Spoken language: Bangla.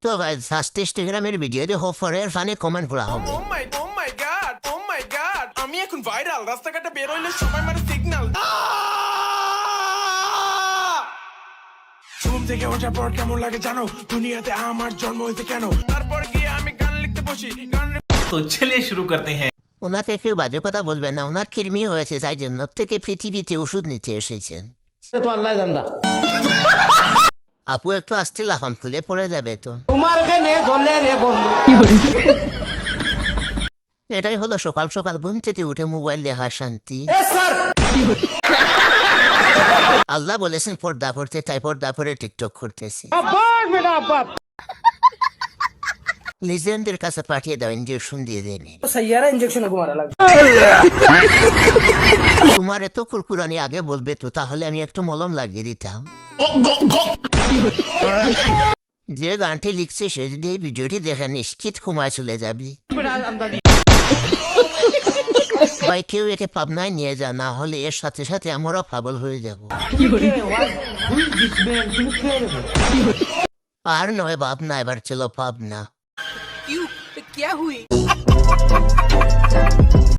তো ভাই 60 গ্রামের ভিডিও দিয়ে হোফারের ফানে কমেন্ট করা হবে। ও মাই গড ও মাই গড আমি এখন ভাইরাল রাস্তাঘাটে বের হইলে সবাই মানে সিগন্যাল ঘুম থেকে ওঠার পর কেমন লাগে জানো দুনিয়াতে আমার জন্ম হয়েছে কেন তারপর গিয়ে আমি গান লিখতে বসি গান तो चलिए शुरू करते हैं। ওনাকে কেউ বাজে কথা বলবেন না, ওনার কৃমি হয়েছে তাই জন্য থেকে পৃথিবীতে ওষুধ নিতে এসেছেন। তো আল্লাহ জানলা আপু একটু আসতে লাফান খুলে পড়ে যাবে তো। তোমার কেনে ধরলে রে বন্ধু এটাই হলো সকাল সকাল ঘুম থেকে উঠে মোবাইল দেখার শান্তি। এ স্যার আল্লাহ বলেছেন পর্দা পড়তে, তাই পর্দা পরে টিকটক করতেছি। আব্বাস বেটা আব্বাস লিজেন্ডের কাছে পাঠিয়ে দাও, ইঞ্জেকশন দিয়ে দেন। সাইয়ারা ইনজেকশন ঘুমারা লাগবে তোমার এত কুরকুরানি আগে বলবে তো, তাহলে আমি একটু মলম লাগিয়ে দিতাম। যে গানটি লিখছে সে যদি এই ভিডিওটি দেখে নিশ্চিত ঘুমায় চলে যাবি। ভাই কেউ একে পাবনায় নিয়ে যা, না হলে এর সাথে সাথে আমরাও পাগল হয়ে যাব। আর নয় ভাবনা, এবার চলো পাবনা। क्या हुई